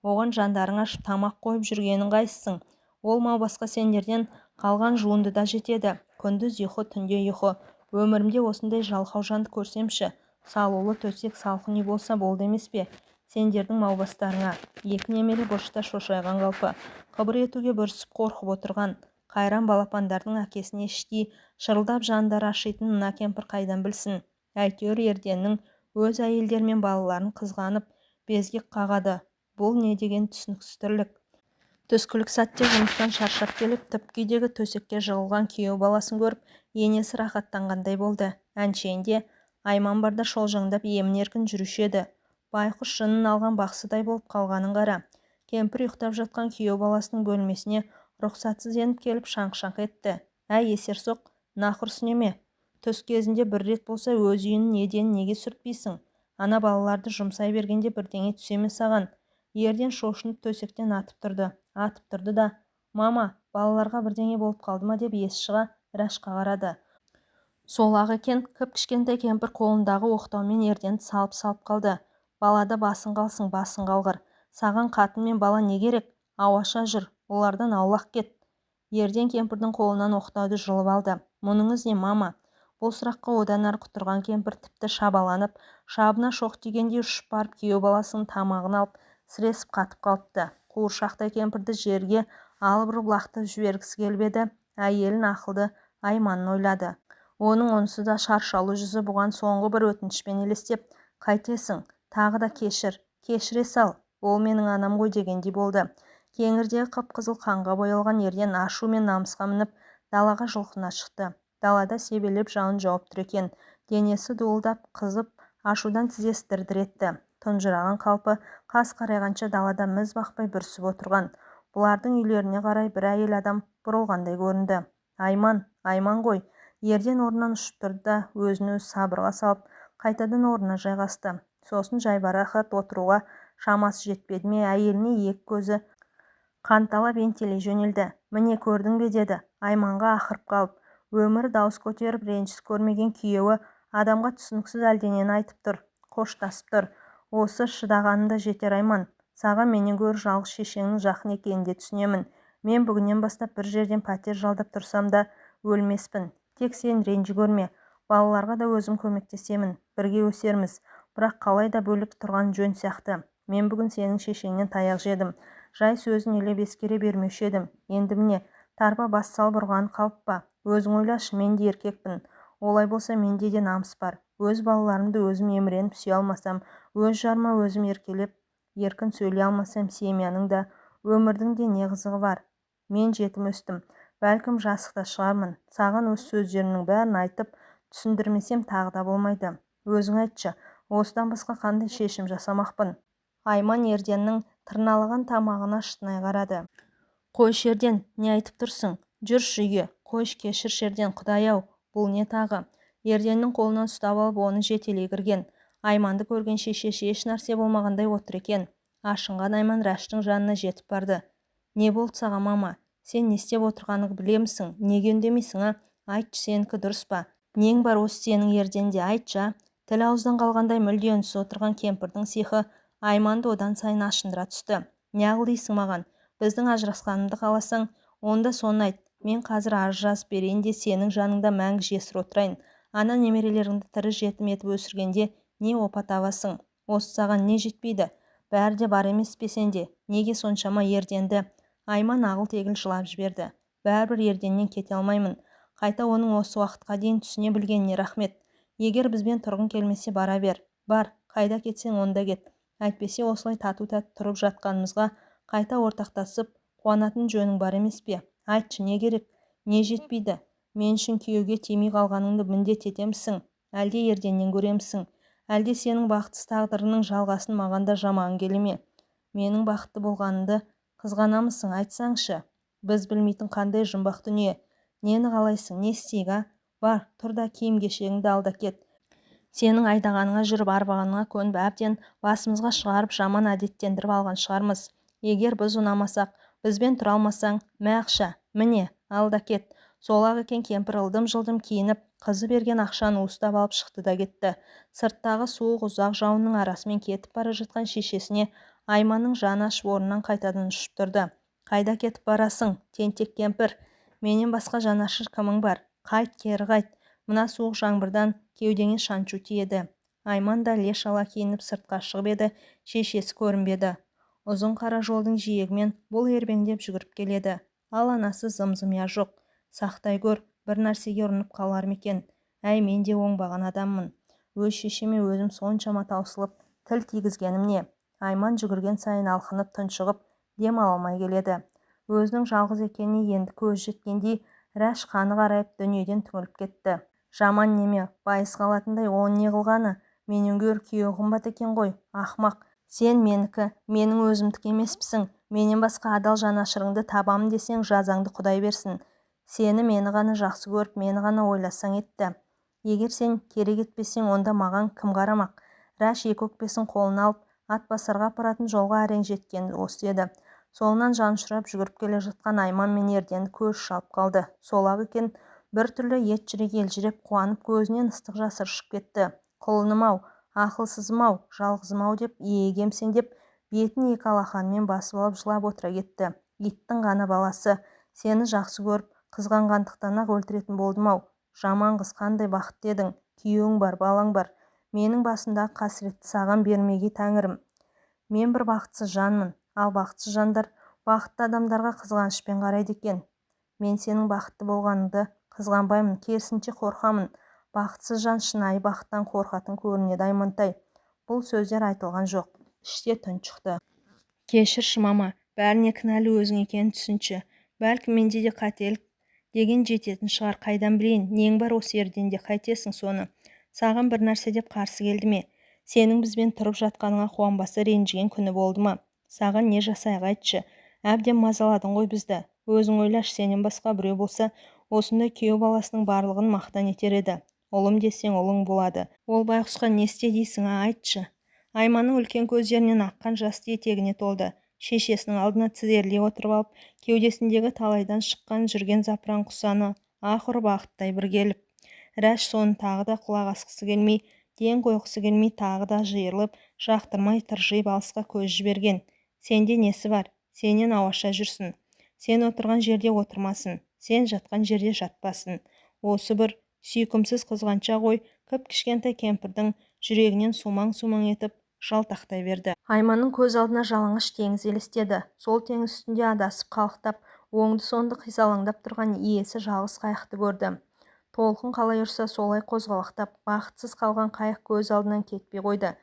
Оған жандарың ашып тамақ қойып жүргенің қайсың? Ол маубасқа сендерден қалған жуынды да жетеді. Күндіз ұйқы, түнде ұйқы. Өмірімде осындай жалқау жанды көрсемші. Салулы төсек, салқын үй болса болды емес пе? Сендердің маубастарыңа. Екі немере бұрышта шошайған қалпы, қыбыр етуге бүрісіп қорқып отырған. Қайран балапандардың әкесіне іштей шырылдап жандары ашитын мына кемпір қайдан білсін? Әйтеуір ерденнің өз әйелдер мен балаларын қызғанып, безгек қағады. Бұл не деген түсініксіз тірлік? Түскілік сәтте жұмыстан шаршап келіп, түп күйдегі төсекке жығылған күйеу баласын көріп, енесі рахаттанғандай болды. Әншейінде Айман барда шолжаңдап емін-еркін жүруші еді. Байқұс жынын алған бақсыдай болып қалғанын қара. Кемпір ұйықтап жатқан күйеу баласының бөлмесіне рұқсатсыз еніп келіп шаңқ-шаңқ етті. Әй, есерсоқ, нақұрсын еме. Түс кезінде бір рет болса өз үйінің неден неге сүртпейсің? Ана балаларды жұмсай бергенде бірдеңе түсеме саған. Ерден шошынып төсектен атып тұрды да, мама, балаларға бірдеңе болып қалды ма деп есі шыға Рәшқа қарады. Сол-ақ екен, кіп-кішкентай кемпір қолындағы оқтаумен ерденді салып қалды. Балада басың қалсың, басың қалғыр. Саған қатын мен бала не керек? Ауаша жүр, олардан аулақ кет. Ерден кемпірдің қолынан оқтауды жұлып алды. Мұныңыз не, мама? Бұл сұраққа одан ары құтырған кемпір тіпті шабаланып, шабына шоқ тигендей ұшып барып күйеу баласының тамағын алып, сіресіп қатып қалыпты. Қуыршақтай кемпірді жерге алып ұрып лақтырып жібергісі келіп еді, әйелін ақылды Айманын ойлады. Оның онсыз да шаршаулы жүзі бұған соңғы бір өтінішпен елестеп, қайтесің, тағы да кешіре сал, ол менің анам ғой дегендей болды. Кеңірдегі қып-қызыл қанға боялған ерден ашу мен намысқа мініп далаға жұлқына шықты. Далада себелеп жауын жауып тұр екен. Денесі дуылдап, қызып, ашудан тізесі дір-дір етті. Тұнжыраған қалпы қас қарайғанша далада міз бақпай бүрісіп отырған. Бұлардың үйлеріне қарай бір әйел адам бұрылғандай көрінді. Айман ғой. Ерден орнынан ұшып тұрды да өзін-өзі сабырға салып, қайтадан орнына жайғасты. Сосын жайбарақат отыруға шамасы жетпеді ме, әйеліне екі көзі қанталап ентелей жөнелді. Міне көрдің бе деді, Айманға ақырып қалып. Өмірі дауыс көтеріп ренжіс көрмеген күйеуі адамға түсініксіз әлденені айтып тұр, қоштасып тұр. Осы шыдағанында жетер, Айман. Саған менен гөрі жалғыз шешеңнің жақын екенін де түсінемін. Мен бүгіннен бастап бір жерден пәтер жалдап тұрсам да өлмеспін. Тек сен ренжі көрме. Балаларға да өзім көмектесемін. Бірге өсерміз. Бірақ қалай да бөлек тұрған жөн сияқты. Мен бүгін сенің шешеңнен таяқ жедім. Жай сөзін елеп ескере бермеуші едім. Енді міне, тарпа бас салып ұрған қалып па? Өзің ойлашы, мен де еркекпін. Олай болса менде де намыс бар. Өз балаларымды өзім еміреніп сүйе алмасам, өз жарыма өзім еркелеп, еркін сөйлей алмасам, семьяның да, өмірдің де не қызығы бар? Мен жетім өстім. Бәлкім жасықта шығармын. Саған өз сөздерімнің бәрін айтып, түсіндірмесем тағы да болмайды. Өзің айтшы, осыдан басқа қандай шешім жасамақпын? Айман Ерденнің тырналаған тамағына шытынай қарады. Қойш Ерден, не айтып тұрсың? Жүрші үйге. Қойш, кешір Ерден, Құдай-ау, бұл не тағы? Ерденнің қолынан ұстап алып оны жетелей кірген. Айманды көрген шешесі еш нәрсе болмағандай отыр екен. Ашынған Айман Рәштің жанына жетіп барды. Не болды саған, мама? Сен не істеп отырғаныңды білемісің? Неге үндемейсің, а? Айтшы, сенікі дұрыс па? Нең бар осы сенің ерденде, айтшы. Тіл ауыздан қалғандай мүлде үнсіз отырған кемпірдің сиқы Айманды одан сайын ашындыра түсті. Неғыл дейсің маған? Біздің ажырасқанымды қаласаң, онда соны айт. Мен қазір арыз жазып берейін де сенің жаныңда мәңгі жесір отырайын. Ана немерелеріңді тірі жетім етіп өсіргенде не опа табасың? Осы саған не жетпейді? Бәрі де бар емес пе сенде? Неге соншама ерденді? Айман ағыл-тегіл жылап жіберді. Бәрібір ерденнен кете алмаймын. Қайта оның осы уақытқа дейін түсіне білгеніне рахмет. Егер бізбен тұрғың келмесе бара бер. Бар, қайда кетсең онда кет. Әйтпесе осылай тату-тәтті тұрып жатқанымызға қайта ортақтасып қуанатын жөнің бар емес пе? Айтшы, не керек? Не жетпейді? Мен үшін күйеуге тимей қалғаныңды міндет етемісің? Әлде ерденнен көремісің? Әлде сенің бақытсыз тағдырының жалғасын маған да жаман келе ме? Менің бақытты болғанымды қызғанамысың, айтсаңшы. Біз білмейтін қандай жұмбақ дүние. Нені қалайсың, не істейік, а? Бар, тұр да киім-кешегіңді ал да кет. Сенің айдағаныңа жүріп арбағаныңа көніп әбден басымызға шығарып жаман әдеттендіріп алған шығармыз. Егер біз ұнамасақ, бізбен тұра алмасаң, мә ақша, міне, ал да кет. Сол-ақ екен кемпір ылдым-жылдым киініп, қызы берген ақшаны уыстап алып шықты да кетті. Сырттағы суық ұзақ жауынның арасымен кетіп бара жатқан шешесіне Айманның жаны ашып орнынан қайтадан ұшып тұрды. Қайда кетіп барасың, тентек кемпір? Менен басқа жанашыр кімің бар? Қайт, кері қайт. Мына суық жаңбырдан кеудеңе шаншу тиеді. Айман да іле-шала киініп сыртқа шығып еді, шешесі көрінбеді. Ұзын қара жолдың жиегімен бұл ербеңдеп жүгіріп келеді. Ал анасы зым-зымия жоқ. Сақтай көр, бір нәрсеге ұрынып қалар ма екен? Әй, мен де оңбаған адаммын. Өз шешеме өзім соншама таусылып, тіл тигізгенім не? Айман жүгірген сайын алқынып тұншығып, дем ала алмай келеді. Өзінің жалғыз екеніне енді көз жеткендей, Рәш қаны қарайып дүниеден түңіліп кетті. Жаман неме, байыз қалатындай он не қылғаны? Менен гөр күйеу қымбат екен ғой, ақымақ. Сен менікі, менің өзімдікі емеспісің. Менен басқа адал жанашырыңды табамын десең, жазаңды Құдай берсін. Сені мені ғана жақсы көріп, мені ғана ойласаң етті. Егер сен керек етпесең, онда маған кім қарамақ? Рәш екі өкпесін қолына алып, Атбасарға апаратын жолға әрең жеткені осы еді. Соңынан жаншырап жүгіріп келе жатқан Айман мен ерденді көз шалып қалды. Сол-ақ екен, біртүрлі ет жүрек елжіреп қуанып көзінен ыстық жас ыршып кетті. Құлыным-ау, ақылсызым-ау, жалғызым-ау деп иегемсеңдеп, бетін екі алақанымен басып алып жылап отыра кетті. Иттің ғана баласы, сені жақсы көріп, қызғанғандықтан-ақ өлтіретін болдым-ау. Жаман қыз, қандай бақытты едің. Күйеуің бар, балаң бар. Менің басымдағы қасіретті саған бермеге тәңірім. Мен бір бақытсыз жанмын. Ал бақытсыз жандар бақытты адамдарға қызғанышпен қарайды екен. Мен сенің бақытты болғаныңды қызғанбаймын, керісінше қорқамын. Бақытсыз жан шынайы бақыттан қорқатын көрінеді, Аймантай. Бұл сөздер айтылған жоқ. Іште тұншықты. Кешірші, мама, бәріне кінәлі өзің екенін түсінші. Бәлкім менде де қателік деген жететін шығар, қайдан білейін. Нең бар осы ерденде, қайтесің соны? Саған бір нәрсе деп қарсы келді ме? Сенің бізбен тұрып жатқаныңа қуанбаса ренжіген күні болды ма? Саған не жасайық, айтшы? Әбден мазаладың ғой бізді. Өзің ойлашы, сенен басқа біреу болса, осындай күйеу баласының барлығын мақтан етер еді. Ұлым десең ұлың болады. Ол байқұсқа не істе дейсің, айтшы? Айманның үлкен көздерінен аққан жасты етегіне толды. Шешесінің алдына тізерлей отырып алып, кеудесіндегі талайдан шыққан жүрген запыран құсаны аһ ұрып ағыттай бір келіп. Рәш соны тағы да құлақ асқысы келмей, ден қойғысы келмей тағы да жиырылып, жақтырмай тыржиып алысқа көз жіберген. Сенде несі бар? Сенен ауаша жүрсін. Сен отырған жерде отырмасын. Сен жатқан жерде жатпасын. Осы бір сүйкімсіз қызғанша ғой, кіп-кішкентай кемпірдің жүрегінен сумаң-сумаң етіп жалтақтай берді. Айманның көз алдына жалаңаш теңіз елестеді. Сол теңіз үстінде адасып қалықтап, оңды-соңды қисалаңдап тұрған иесі жалғыз қайықты көрді. Толқын қалай ұрса солай қозғалақтап, бақытсыз қалған қайық көз алдынан кетпей қойды.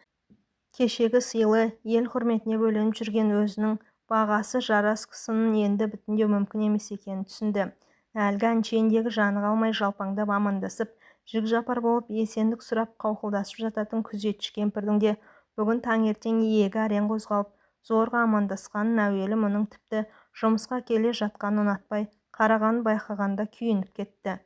Кешегі сыйлы, ел құрметіне бөленіп жүрген өзінің бағасы жарас кісінің енді бүтіндеу мүмкін емес екенін түсінді. Әлгі әншейіндегі жаны қалмай жалпаңдап амандасып, жік-жапар болып есендік сұрап қауқылдасып жататын күзетші кемпірдің де бүгін таңертең иегі әрең қозғалып, зорға амандасқанын әуелі мұның тіпті жұмысқа келе жатқанын ұнатпай, қарағанын байқағанда күйініп кетті.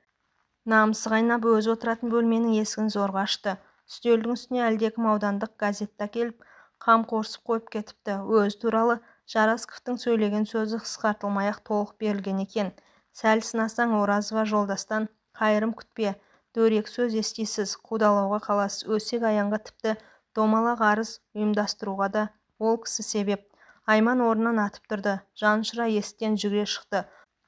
Намысы қайнап өзі отыратын бөлменің есігін зорға ашты. Үстелдің үстіне әлдекім аудандық газетті әкеліп қамқорсып қойып кетіпті. Өзі туралы Жарасковтың сөйлеген сөзі қысқартылмай-ақ толық берілген екен. Сәл сынасаң Оразова жолдастан қайырым күтпе, дөрекі сөз естисіз, қудалауға қаласыз. Өсек аяңға тіпті домалақ арыз ұйымдастыруға да ол кісі себеп. Айман орнынан атып тұрды. Жанұшыра есіктен жүгіре шықты.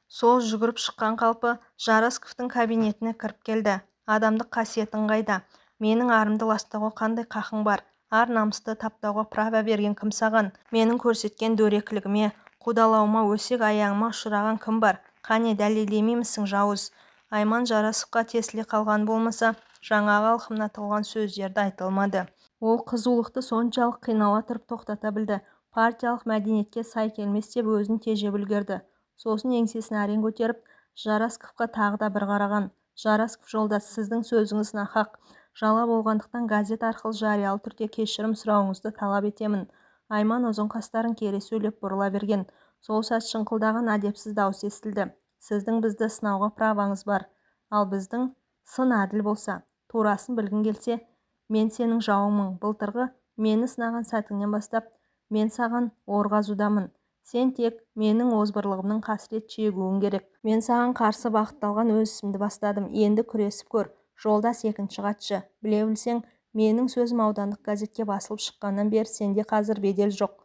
Сол жүгіріп шыққан қалпы Жарасковтың кабинетіне кіріп келді. Адамдық қасиетің қайда? Менің арымды ластауға қандай қақың бар? Ар намысты таптауға право берген кім саған? Менің көрсеткен дөрекілігіме, қудалауыма, өсек аяғыма ұшыраған кім бар? Қане, дәлелдемеймісің, жауыз? Айман Жарасовқа тесіле қалған болмаса, жаңағы алқымына тығылған сөздерді айта алмады. Ол қызулықты соншалық қинала тұрып тоқтата білді. Партиялық мәдениетке сай келмес деп өзін тежеп үлгерді. Сосын еңсесін әрең көтеріп, Жарасковқа тағы да бір қараған. Жарасков жолдас, сіздің сөзіңіз нақақ. Жала болғандықтан газет арқылы жариялы түрде кешірім сұрауыңызды талап етемін. Айман ұзын қастарын кере сөйлеп бұрыла берген. Сол сәт шыңқылдаған әдепсіз дауыс естілді. Сіздің бізді сынауға праваңыз бар. Ал біздің сын әділ болса, турасын білгің келсе, мен сенің жауыңмын. Былтырғы мені сынаған сәтіңнен бастап, мен саған орғазудамын. Сен тек менің озбырлығымның қасірет шегуің керек. Мен саған қарсы бағытталған өз ісімді бастадым. Енді күресіп көр. Жолдас екінші хатшы. Біле білсең, менің сөзім аудандық газетке басылып шыққаннан бері сенде қазір бедел жоқ.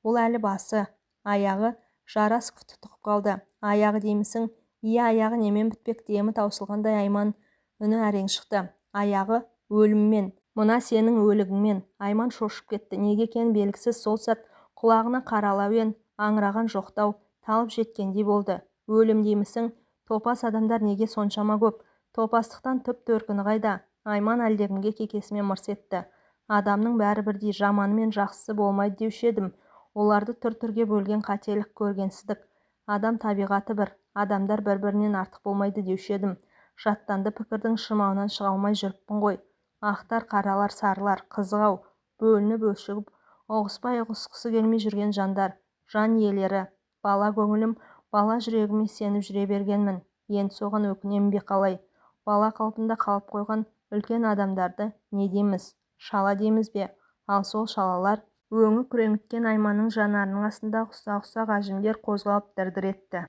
Ол әлі басы, аяғы Жарасковты тұқып қалды. Аяғы деймісің? Аяғы немен бітпек? Демі таусылғандай Айман үні әрең шықты. Аяғы өліммен. Мына сенің өлігіңмен. Айман шошып кетті. Неге екені белгісіз. Сол сәт құлағына қаралы әуен, аңыраған жоқтау талып жеткендей болды. Өлім деймісің? Топас адамдар неге соншама көп? Топастықтан түп төркіні қайда? Айман әлдекімге кекесімен мырс етті. Адамның бәрі бірдей, жаманы мен жақсысы болмайды деуші едім. Оларды түр-түрге бөлген қателік, көргенсіздік. Адам табиғаты бір, адамдар бір-бірінен артық болмайды деуші едім. Жаттанды пікірдің шырмауынан шыға алмай жүріппін ғой. Ақтар, қаралар, сарылар, қызық-ау, бөлініп өшігіп, ұғыспай ұғысқысы келмей жүрген жандар, жан иелері. Бала көңілім, бала жүрегіме сеніп жүре бергенмін. Енді соған өкінемін бе қалай? Бала қалпында қалып қойған үлкен адамдарды не дейміз? Шала дейміз бе? Ал сол шалалар өңі күреңіткен Айманның жанарының астында ұсақ-ұсақ әжімдер қозғалып дір-дір етті.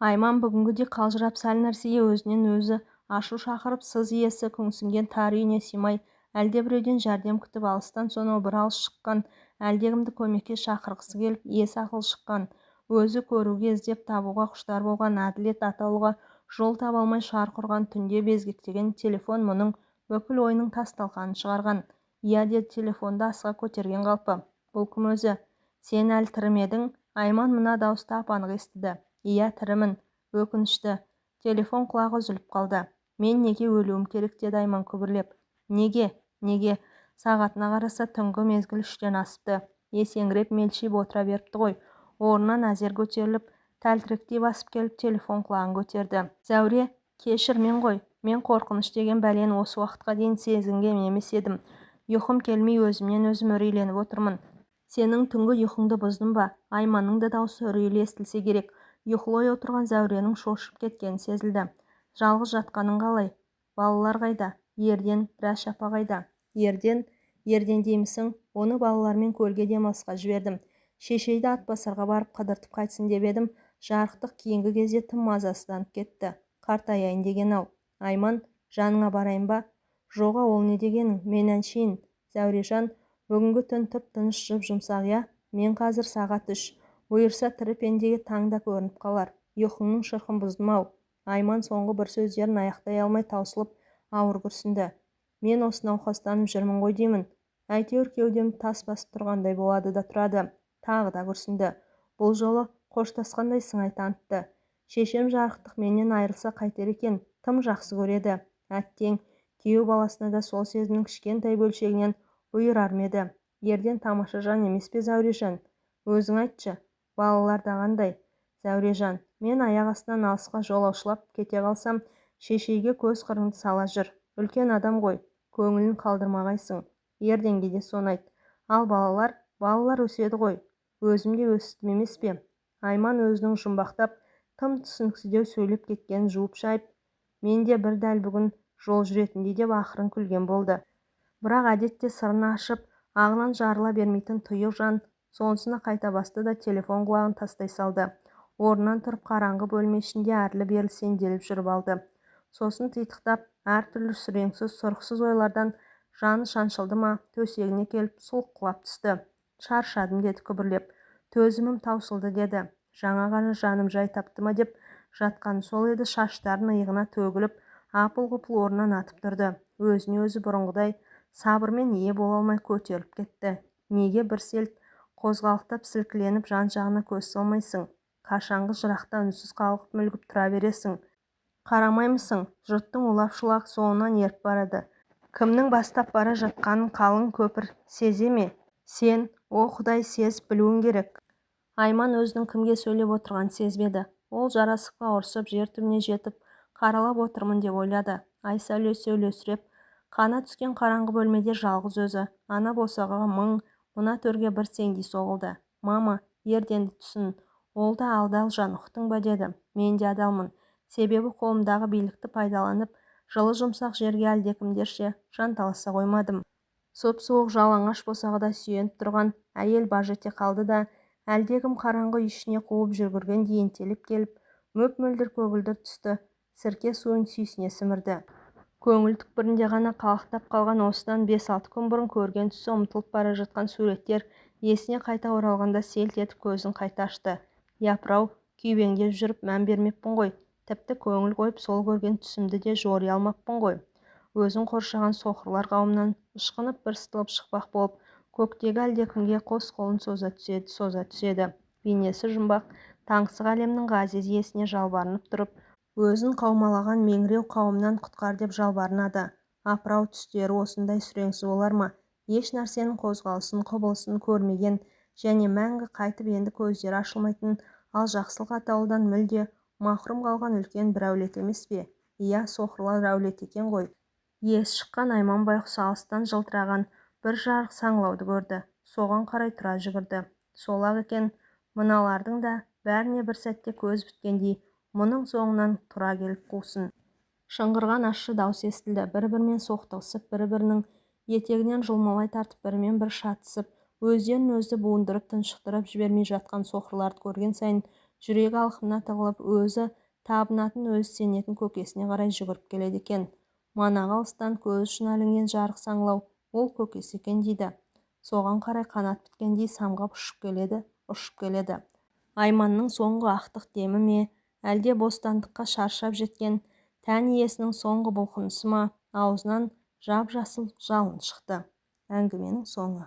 Айман бүгінгідей қалжырап сәл нәрсеге өзінен өзі ашу шақырып, сыз иесі күңсінген тар үйіне симай, әлдебіреуден жәрдем күтіп алыстан сонау бір алыс шыққан, әлдекімді көмекке шақырғысы келіп, есі ақыл шыққан, өзі көруге, іздеп табуға құштар болған, әділет атаулыға жол таба алмай шарқ ұрған түнде безгектеген телефон мұның бүкіл ойының тас-талқанын шығарған. Иә, деді телефонды асыға көтерген қалпы. Бұл кім өзі? Сен әлі тірі ме едің? Айман мына дауысты ап-анық естіді. Иә, тірімін. Өкінішті. Телефон құлағы үзіліп қалды. Мен неге өлуім керек, деді Айман күбірлеп. Неге? Неге? Сағатына қараса түнгі мезгіл 3-тен асыпты. Есеңгіреп мелшиіп отыра беріпті ғой. Орнынан әзер көтеріліп, тәлтіректей басып келіп телефон құлағын көтерді. Зәуре, кешір, мен ғой. Мен қорқыныш деген бәлені осы уақытқа дейін сезінген емес едім. Ұйқым келмей өзімнен өзім үрейленіп отырмын. Сенің түнгі ұйқыңды бұздым ба? Айманның да даусы үрейлі естілсе керек. Ұйқылай отырған Зәуренің шошып кеткені сезілді. Жалғыз жатқаның қалай? Балалар қайда? Ерден, Рәш апа қайда? Ерден деймісің? Оны балалармен көлге демалысқа жібердім. Шешейді Атбасарға барып қыдыртып қайтсын деп едім. Жарықтық кейінгі кезде тым мазасызданып кетті. Қартаяйын деген-ау. Айман, жаныңа барайын ба? Жоға, ол не дегенің? Мен әншейін. Зәурешан, бүгінгі түн тып-тыныш жұп-жұмсақ, иә? Мен қазір сағат 3. Бұйырса тірі пендеге таңда көрініп қалар. Ұйқыңның шырқын бұздым-ау. Айман соңғы бір сөздерін аяқтай алмай таусылып, ауыр күрсінді. Мен осы науқастанып жүрмін ғой деймін. Әйтеуір кеудем тас басып тұрғандай болады да тұрады. Тағы да күрсінді. Бұл жолы қоштасқандай сыңай танытты. Шешем жарықтық менен айырылса қайтер екен? Тым жақсы көреді. Әттең, күйеу баласына да сол сезімнің кішкентай бөлшегінен бұйырар ма еді? Ерден тамаша жан емес пе, Зәурежан? Өзің айтшы, балаларда қандай? Зәурежан, мен аяқ астынан алысқа жолаушылап кете қалсам, шешейге көз қырыңды сала жүр. Үлкен адам ғой, көңілін қалдырмағайсың. Ерденге де соны айт. Ал балалар өседі ғой. Өзім де өстім емес пе? Айман өзінің жұмбақтап, тым түсініксіздеу сөйлеп кеткенін жуып шайып, мен де бір дәл бүгін жол жүретіндей деп ақырын күлген болды. Бірақ әдетте сырын ашып, ағынан жарыла бермейтін тұйық жан сонысына қайта басты да телефон құлағын тастай салды. Орнынан тұрып қараңғы бөлме ішінде әрлі-берлі сенделіп жүріп алды. Сосын титықтап, әртүрлі сүреңсіз, сұрықсыз ойлардан жаны шаншылды ма, төсегіне келіп сұлқылап түсті. Шаршадым деді күбірлеп. Төзімім таусылды деді. Жаңа ғана жаным жай тапты ма деп жатқаны сол еді, шаштарын иығына төгіліп, апыл-ғұпыл орнынан атып тұрды. Өзіне өзі бұрынғыдай сабырмен ие бола алмай көтеріліп кетті. Неге бір селт қозғалақтап сілкіленіп жан-жағына көз салмайсың? Қашанғы жырақта үнсіз қалғып мүлгіп тұра бересің? Қарамаймысың? Жұрттың улап-шулақ соңынан еріп барады. Кімнің бастап бара жатқанын қалың көпір сезе ме? Сен, о Құдай, сезіп білуің керек. Айман өзінің кімге сөйлеп отырғанын сезбеді. Ол жарасыққа ұрсып, жер түбіне жетіп, қаралап отырмын деп ойлады. Ай сәулесі өлеусіреп, қана түскен қараңғы бөлмеде жалғыз өзі. Ана босағаға мың, мына төрге бір сеңдей соғылды. Мама, ертеңді түсін. Ол да алдал жан, ұқтың ба деді. Мен де адалмын. Себебі қолымдағы билікті пайдаланып, жылы жұмсақ жерге әлдекімдерше жанталаса қоймадым. Сұп-суық жалаңаш босағада сүйеніп тұрған әйел баж ете қалды да, әлдекім қараңғы үй ішіне қуып жүгіргендей ентелеп келіп, мөп-мөлдір көгілдір түсті сірке суын сүйсіне сімірді. Көңіл түкпірінде ғана қалықтап қалған осыдан 5-6 күн бұрын көрген түсі ұмытылып бара жатқан суреттер есіне қайта оралғанда селт етіп көзін қайта ашты. Япыр-ау, күйбеңдеп жүріп мән бермеппін ғой. Тіпті көңіл қойып сол көрген түсімді де жори алмаппын ғой. Өзін қоршаған соқырлар қауымынан ышқынып бір сытылып шықпақ болып, көктегі әлдекімге қос қолын соза түседі. Бейнесі жұмбақ, таңсық әлемнің ғазиз иесіне жалбарынып тұрып, өзін қаумалаған меңіреу қауымнан құтқар деп жалбарынады. Апыр-ау, түстері осындай сүреңсіз болар ма? Еш нәрсенің қозғалысын, құбылысын көрмеген және мәңгі қайтып енді көздері ашылмайтын, ал жақсылық атаулыдан мүлде махрұм қалған үлкен бір әулет емес пе? Иә, соқырлар әулет екен ғой. Есі шыққан Айман байқұс алыстан жылтыраған бір жарық саңлауды көрді. Соған қарай тұра жүгірді. Сол-ақ екен, мыналардың да бәріне бір сәтте көз біткендей мұның соңынан тұра келіп қусын. Шыңғырған ащы дауыс естілді. Бір-бірімен соқтығысып, бір-бірінің етегінен жұлмалай тартып, бірімен бір шатысып, өздерін өзі буындырып, тұншықтырып жібермей жатқан соқырларды көрген сайын жүрегі алқымына тығылып, өзі табынатын, өзі сенетін көкесіне қарай жүгіріп келеді екен. Манағы алыстан көз ұшына ілінген жарық саңлау ол көкесі екен дейді. Соған қарай қанат біткендей самғап ұшып келеді. Айманның соңғы ақтық демі ме, әлде бостандыққа шаршап жеткен тән иесінің соңғы бұлқынысы ма, аузынан жап-жасыл жалын шықты. Әңгіменің соңы.